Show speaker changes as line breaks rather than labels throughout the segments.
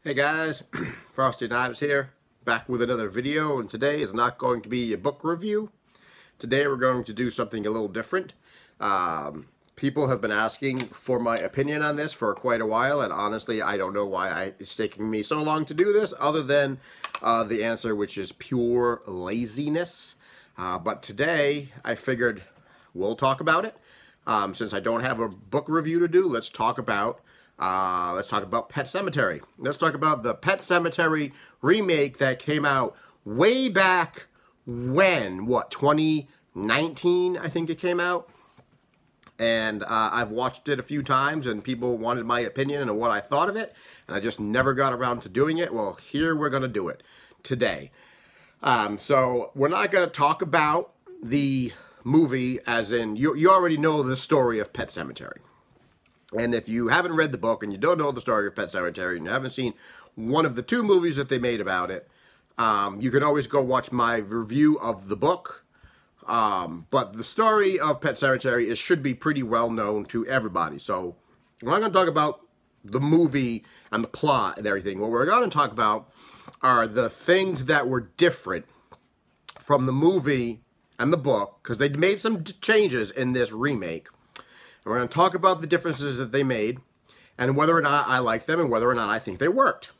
Hey guys, Frosty Knives here, back with another video, and today is not going to be a book review. Today we're going to do something a little different. People have been asking for my opinion on this for quite a while, and honestly I don't know why it's taking me so long to do this, other than the answer, which is pure laziness. But today I figured we'll talk about it. Since I don't have a book review to do, let's talk about Pet Semetary. Let's talk about the Pet Semetary remake that came out way back when, 2019, I think it came out. And I've watched it a few times, and people wanted my opinion and what I thought of it, and I just never got around to doing it. Well, here we're going to do it today. So we're not going to talk about the movie, as in, you already know the story of Pet Semetary. And if you haven't read the book and you don't know the story of Pet Semetary and you haven't seen one of the two movies that they made about it, you can always go watch my review of the book. But the story of Pet Semetary should be pretty well known to everybody. So we're not going to talk about the movie and the plot and everything. What we're going to talk about are the things that were different from the movie and the book, because they made some changes in this remake. And we're going to talk about the differences that they made, and whether or not I like them, and whether or not I think they worked.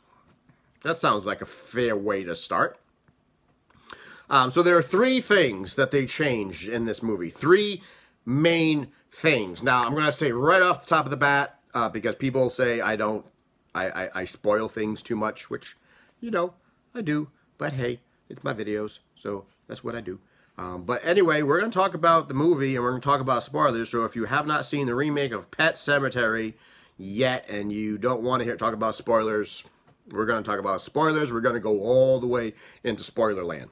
That sounds like a fair way to start. So there are three things that they changed in this movie. Three main things. Now, I'm going to say right off the top of the bat, because people say I spoil things too much, which, you know, I do. But hey, it's my videos, so that's what I do. But anyway, we're going to talk about the movie, and we're going to talk about spoilers. So if you have not seen the remake of Pet Semetary yet, and you don't want to talk about spoilers, we're going to talk about spoilers. We're going to go all the way into spoiler land.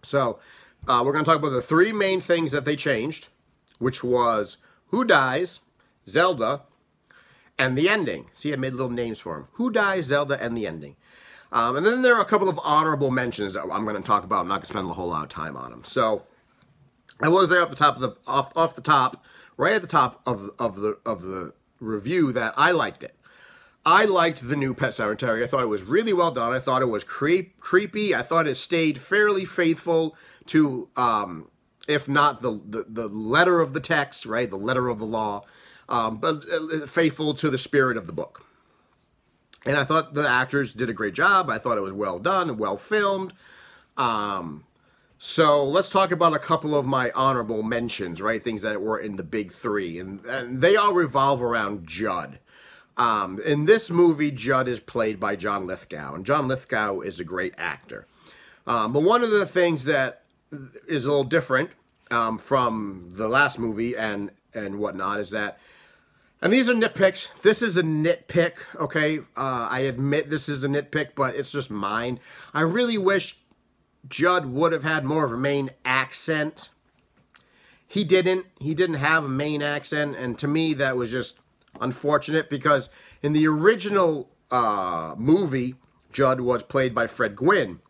So we're going to talk about the three main things that they changed, which was who dies, Zelda, and the ending. See, I made little names for them. Who dies, Zelda, and the ending. And then there are a couple of honorable mentions that I'm going to talk about. I'm not going to spend a whole lot of time on them. So I will say off the top, right at the top of the review, that I liked it. I liked the new Pet Semetary. I thought it was really well done. I thought it was creepy. I thought it stayed fairly faithful to, if not the letter of the text, right, the letter of the law, but faithful to the spirit of the book. And I thought the actors did a great job. I thought it was well done and well filmed. So let's talk about a couple of my honorable mentions, right? Things that were in the big three. And they all revolve around Judd. In this movie, Judd is played by John Lithgow. And John Lithgow is a great actor. But one of the things that is a little different from the last movie and whatnot is that, and these are nitpicks. This is a nitpick, okay? I admit this is a nitpick, but it's just mine. I really wish Judd would have had more of a Maine accent. He didn't. He didn't have a Maine accent, and to me that was just unfortunate, because in the original movie, Judd was played by Fred Gwynne.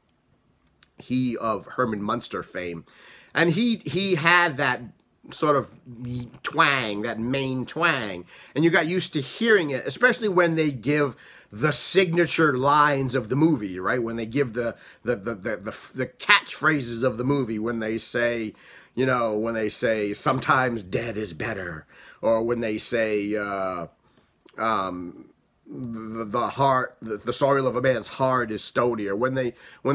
He of Herman Munster fame. And he had that sort of twang, that Maine twang, and you got used to hearing it, especially when they give the signature lines of the movie, right? When they give the catchphrases of the movie, when they say, you know, when they say sometimes dead is better, or when they say the soil of a man's heart is stonier. When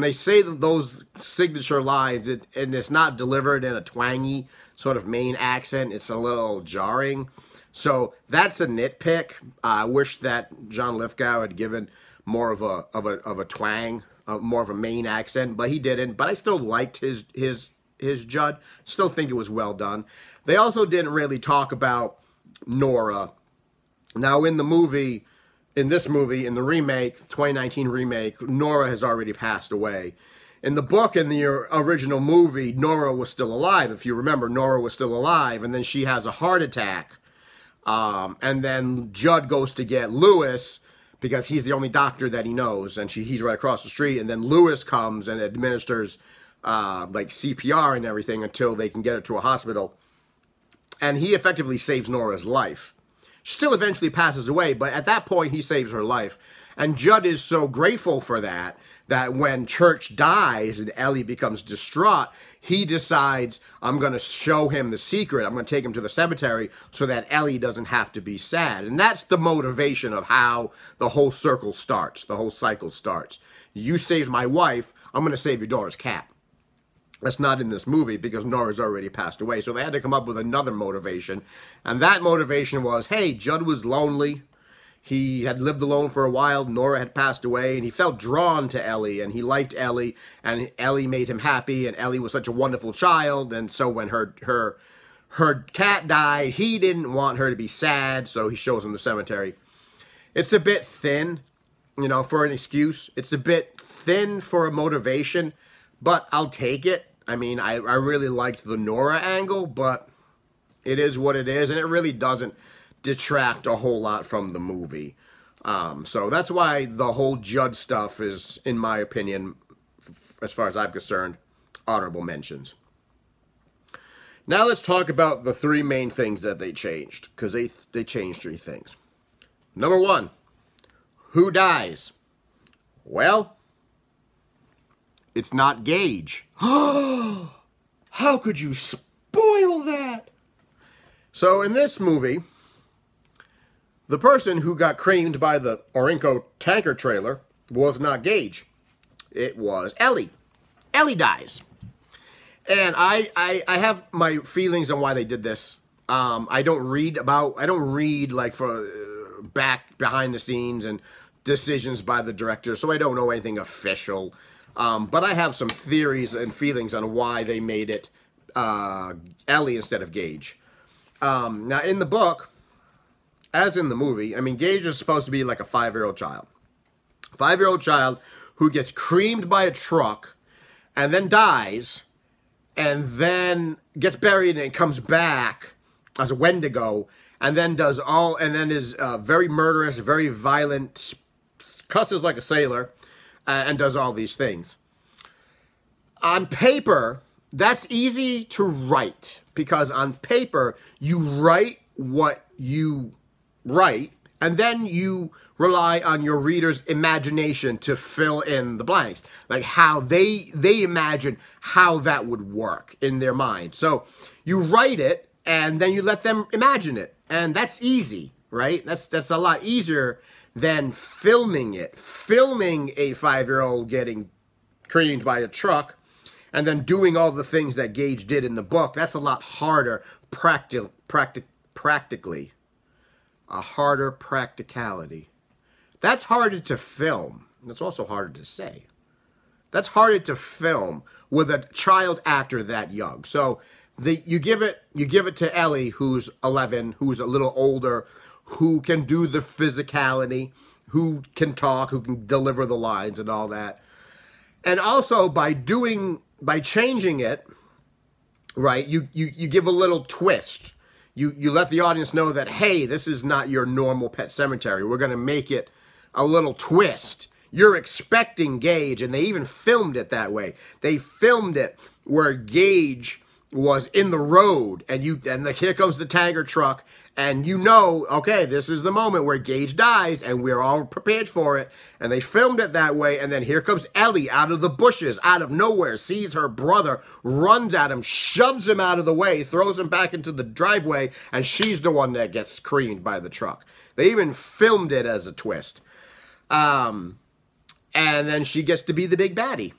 they say those signature lines, and it's not delivered in a twangy sort of Maine accent, it's a little jarring. So that's a nitpick. I wish that John Lithgow had given more of a twang, more of a Maine accent, but he didn't. But I still liked his Judd. Still think it was well done. They also didn't really talk about Nora. Now in the movie, in the remake, 2019 remake, Nora has already passed away. In the book, in the original movie, Nora was still alive. If you remember, Nora was still alive, and then she has a heart attack. And then Judd goes to get Lewis, because he's the only doctor that he knows, and he's right across the street. And then Lewis comes and administers like CPR and everything until they can get her to a hospital. And he effectively saves Nora's life. still eventually passes away, but at that point he saves her life. And Judd is so grateful for that, that when Church dies and Ellie becomes distraught, he decides, I'm going to show him the secret. I'm going to take him to the cemetery so that Ellie doesn't have to be sad. And that's the motivation of how the whole circle starts, the whole cycle starts. You saved my wife, I'm going to save your daughter's cat. That's not in this movie because Nora's already passed away. So they had to come up with another motivation. And that motivation was, hey, Judd was lonely. He had lived alone for a while. Nora had passed away, and he felt drawn to Ellie, and he liked Ellie, and Ellie made him happy, and Ellie was such a wonderful child. And so when her cat died, he didn't want her to be sad, so he shows him the cemetery. It's a bit thin, you know, for an excuse. It's a bit thin for a motivation, but I'll take it. I mean, I really liked the Nora angle, but it is what it is, and it really doesn't detract a whole lot from the movie. So that's why the whole Judd stuff is, in my opinion, as far as I'm concerned, honorable mentions. Now let's talk about the three main things that they changed, because they changed three things. Number one, who dies? Well, it's not Gage. How could you spoil that? So in this movie, the person who got creamed by the Orinco tanker trailer was not Gage. It was Ellie. Ellie dies. And I have my feelings on why they did this. I don't read like for behind the scenes and decisions by the director, so I don't know anything official. But I have some theories and feelings on why they made it Ellie instead of Gage. Now in the book, as in the movie, I mean, Gage is supposed to be like a 5-year-old child. 5-year-old child who gets creamed by a truck and then dies and then gets buried and comes back as a Wendigo and then is very murderous, very violent, cusses like a sailor, and does all these things. On paper, that's easy to write because on paper, you write what you write, and then you rely on your reader's imagination to fill in the blanks, like how they imagine how that would work in their mind. So you write it, and then you let them imagine it, and that's easy, right? That's a lot easier than filming it. Filming a 5-year-old getting creamed by a truck, and then doing all the things that Gage did in the book, that's a lot harder practically. A harder practicality. That's harder to film. That's also harder to say. That's harder to film with a child actor that young. So you give it to Ellie, who's 11, who's a little older, who can do the physicality, who can talk, who can deliver the lines and all that. And also by changing it, right, you give a little twist. You let the audience know that, hey, this is not your normal Pet Semetary. We're going to make it a little twist. You're expecting Gage, and they even filmed it that way. They filmed it where Gage was in the road, and here comes the tanker truck, and you know, okay, this is the moment where Gage dies, and we're all prepared for it. And they filmed it that way, and then here comes Ellie out of the bushes, out of nowhere, sees her brother, runs at him, shoves him out of the way, throws him back into the driveway, and she's the one that gets creamed by the truck. They even filmed it as a twist. And then she gets to be the big baddie.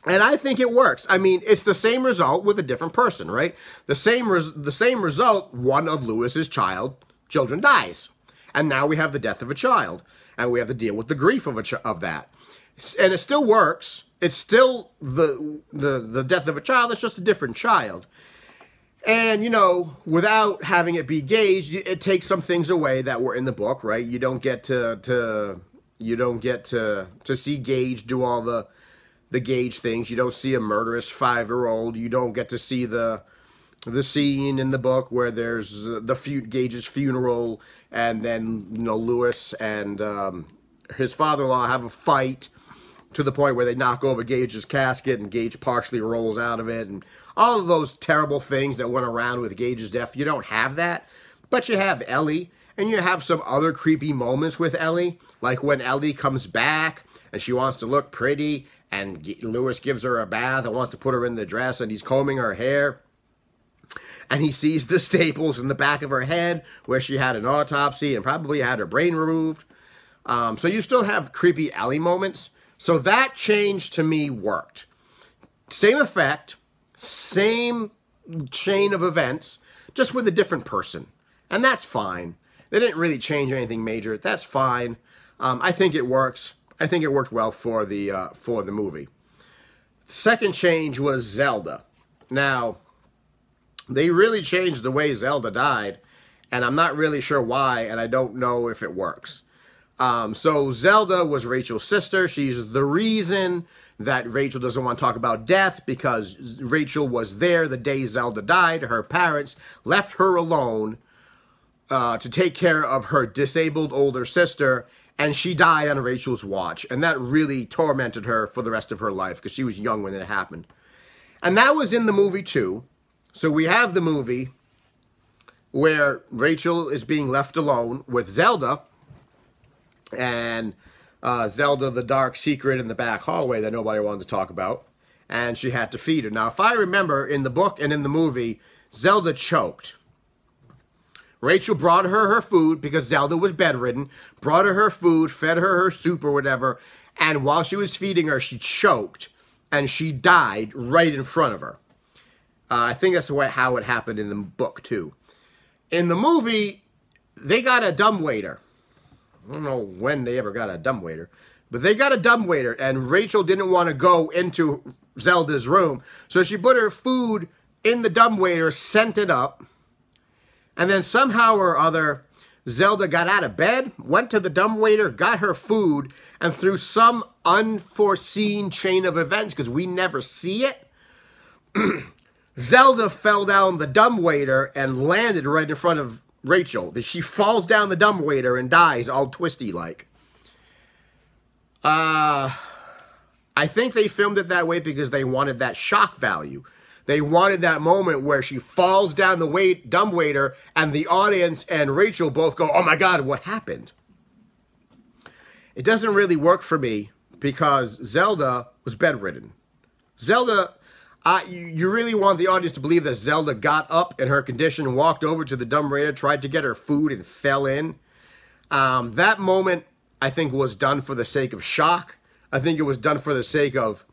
And I think it works. I mean, it's the same result with a different person, right? The same result, one of Lewis's children dies. And now we have the death of a child. And we have to deal with the grief of that. And it still works. It's still the death of a child. It's just a different child. And, you know, without having it be Gage, it takes some things away that were in the book, right? You don't get to see Gage do all the Gage things. You don't see a murderous 5-year-old. You don't get to see the scene in the book where there's Gage's funeral, and then, you know, Lewis and his father-in-law have a fight to the point where they knock over Gage's casket and Gage partially rolls out of it, and all of those terrible things that went around with Gage's death. You don't have that, but you have Ellie. And you have some other creepy moments with Ellie, like when Ellie comes back and she wants to look pretty, and Lewis gives her a bath and wants to put her in the dress, and he's combing her hair. And he sees the staples in the back of her head where she had an autopsy and probably had her brain removed. So you still have creepy Ellie moments. So that change to me worked. Same effect, same chain of events, just with a different person. And that's fine. They didn't really change anything major. That's fine. I think it works. I think it worked well for the movie. The second change was Zelda. Now, they really changed the way Zelda died, and I'm not really sure why, and I don't know if it works. So Zelda was Rachel's sister. She's the reason that Rachel doesn't want to talk about death, because Rachel was there the day Zelda died. Her parents left her alone to take care of her disabled older sister, and she died on Rachel's watch. And that really tormented her for the rest of her life, because she was young when it happened. And that was in the movie too. So we have the movie where Rachel is being left alone with Zelda, and Zelda, the dark secret in the back hallway that nobody wanted to talk about, and she had to feed her. Now, if I remember, in the book and in the movie, Zelda choked. Rachel brought her her food because Zelda was bedridden, brought her her food, fed her her soup or whatever, and while she was feeding her, she choked, and she died right in front of her. I think that's how it happened in the book, too. In the movie, they got a dumbwaiter. I don't know when they ever got a dumbwaiter, but they got a dumbwaiter, and Rachel didn't want to go into Zelda's room, so she put her food in the dumbwaiter, sent it up, and then somehow or other, Zelda got out of bed, went to the dumbwaiter, got her food, and through some unforeseen chain of events, because we never see it, Zelda fell down the dumbwaiter and landed right in front of Rachel. She falls down the dumbwaiter and dies all twisty-like. I think they filmed it that way because they wanted that shock value. They wanted that moment where she falls down the dumbwaiter and the audience and Rachel both go, "Oh my God, what happened?" It doesn't really work for me because Zelda was bedridden. Zelda... you really want the audience to believe that Zelda got up in her condition, walked over to the dumbwaiter, tried to get her food, and fell in. That moment, I think, was done for the sake of shock. I think it was done for the sake of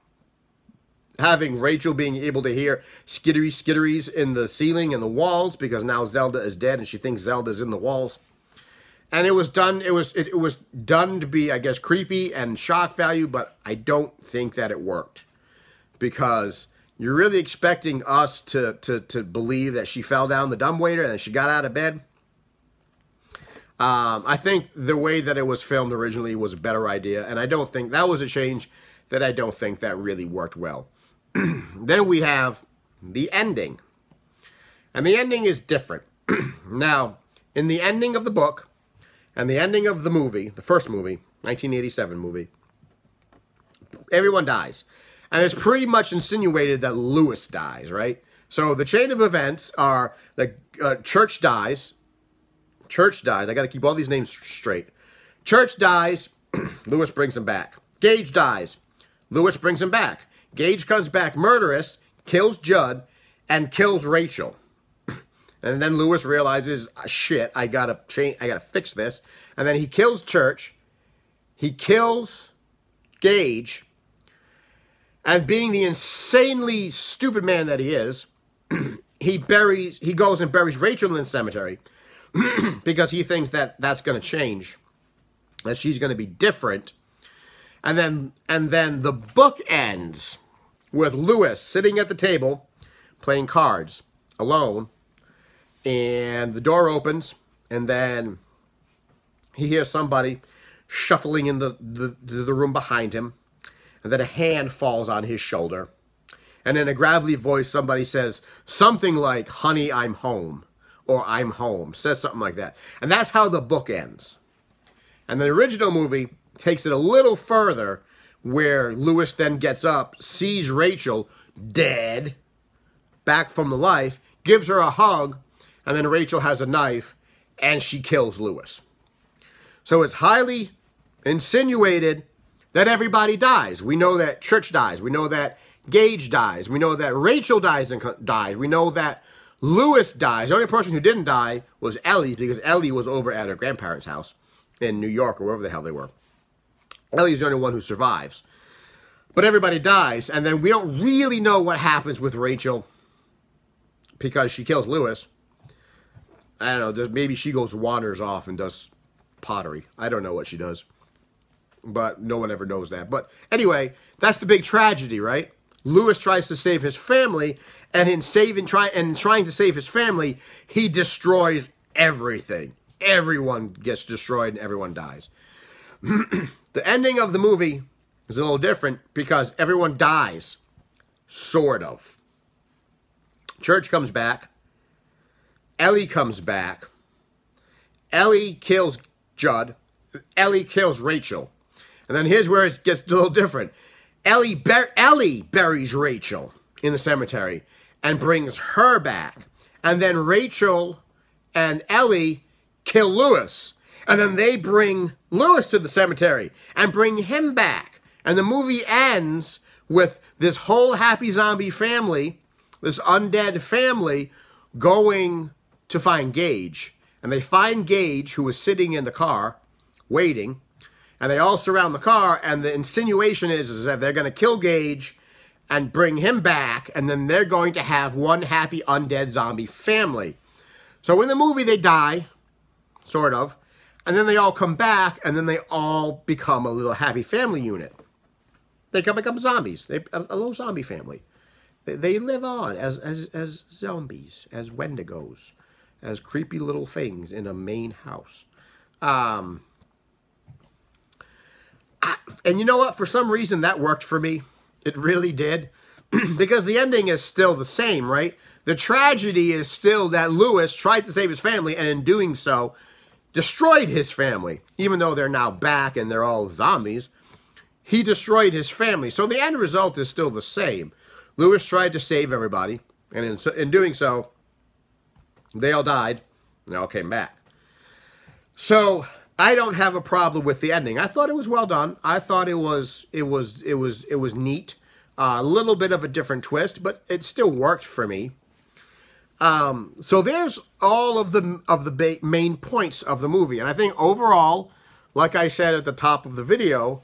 having Rachel being able to hear skitteries in the ceiling and the walls, because now Zelda is dead and she thinks Zelda's in the walls. And it was done. It was done to be, I guess, creepy and shock value, but I don't think that it worked, because you're really expecting us to believe that she fell down the dumbwaiter and then she got out of bed. I think the way that it was filmed originally was a better idea, and I don't think that was a change that I don't think that really worked well. Then we have the ending. And the ending is different. Now, in the ending of the book and the ending of the movie, the first movie, 1987 movie, everyone dies. And it's pretty much insinuated that Lewis dies, right? So the chain of events are that Church dies. Church dies. I got to keep all these names straight. Church dies. Lewis brings him back. Gage dies. Lewis brings him back. Gage comes back murderous, kills Judd, and kills Rachel. And then Lewis realizes, shit, I gotta fix this. And then he kills Church. He kills Gage. And being the insanely stupid man that he is, he goes and buries Rachel in the cemetery because he thinks that that's going to change, that she's going to be different. And then the book ends with Lewis sitting at the table playing cards alone, and the door opens, and then he hears somebody shuffling in the room behind him. And then a hand falls on his shoulder. And in a gravelly voice, somebody says something like, "Honey, I'm home," or "I'm home," says something like that. And that's how the book ends. And the original movie takes it a little further, where Lewis then gets up, sees Rachel dead, back from the life, gives her a hug, and then Rachel has a knife and she kills Lewis. So it's highly insinuated that everybody dies. We know that Church dies. We know that Gage dies. We know that Rachel dies. We know that Lewis dies. The only person who didn't die was Ellie, because Ellie was over at her grandparents' house in New York or wherever the hell they were. Ellie's the only one who survives. But everybody dies, and then we don't really know what happens with Rachel because she kills Lewis. I don't know, maybe she wanders off and does pottery. I don't know what she does. But no one ever knows that. But anyway, that's the big tragedy, right? Lewis tries to save his family, and in trying to save his family, he destroys everything. Everyone gets destroyed and everyone dies. The ending of the movie is a little different because everyone dies. Sort of. Church comes back. Ellie comes back. Ellie kills Judd. Ellie kills Rachel. And then here's where it gets a little different. Ellie buries Rachel in the cemetery and brings her back. And then Rachel and Ellie kill Lewis. And then they bring Lewis to the cemetery and bring him back. And the movie ends with this whole happy zombie family, this undead family, going to find Gage. And they find Gage, who was sitting in the car, waiting. And they all surround the car, and the insinuation is that they're going to kill Gage and bring him back, and then they're going to have one happy undead zombie family. So in the movie, they die, sort of, and then they all come back, and then they all become a little happy family unit. They become zombies. A little zombie family. They live on as zombies, as wendigos, as creepy little things in a main house. And you know what? For some reason, that worked for me. It really did. Because the ending is still the same, right? The tragedy is still that Lewis tried to save his family, and in doing so, destroyed his family. Even though they're now back and they're all zombies, he destroyed his family. So the end result is still the same. Lewis tried to save everybody, and in doing so, they all died, and they all came back. So I don't have a problem with the ending. I thought it was well done. I thought it was neat. A little bit of a different twist, but it still worked for me. So there's all of the main points of the movie, and I think overall, like I said at the top of the video,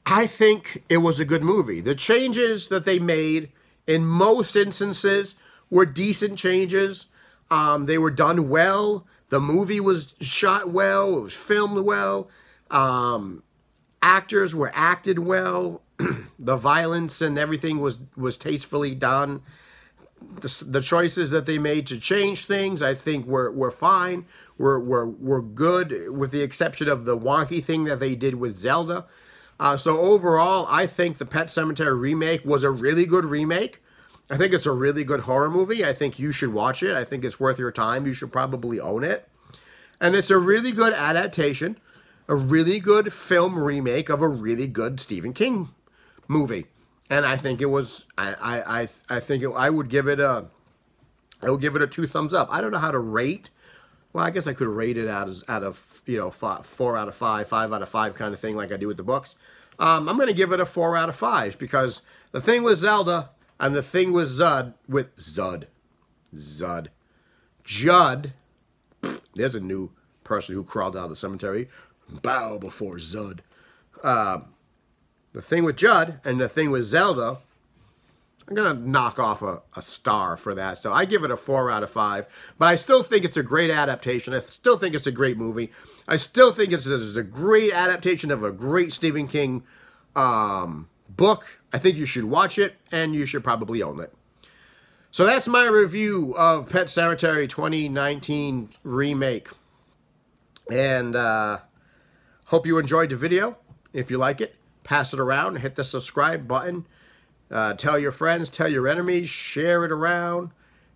I think it was a good movie. The changes that they made in most instances were decent changes. They were done well. The movie was shot well. It was filmed well. Actors were acted well. The violence and everything was tastefully done. The choices that they made to change things, I think, were fine. Were good, with the exception of the wonky thing that they did with Zelda. So overall, I think the Pet Semetary remake was a really good remake. I think it's a really good horror movie. I think you should watch it. I think it's worth your time. You should probably own it. And it's a really good adaptation, a really good film remake of a really good Stephen King movie. And I think it was, I would give it a 2 thumbs up. I don't know how to rate. Well, I guess I could rate it out of 4 out of 5, 5 out of 5 kind of thing, like I do with the books. I'm going to give it a 4 out of 5 because the thing with Zelda and the thing with Judd. There's a new person who crawled out of the cemetery. Bow before Zud. The thing with Judd and the thing with Zelda, I'm going to knock off a star for that. So I give it a 4 out of 5. But I still think it's a great adaptation. I still think it's a great movie. I still think it's a great adaptation of a great Stephen King book. I think you should watch it, and you should probably own it. So that's my review of Pet Semetary 2019 remake. And hope you enjoyed the video. If you like it, pass it around, hit the subscribe button. Tell your friends, tell your enemies, share it around.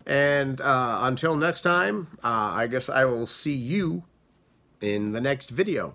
And until next time, I guess I will see you in the next video.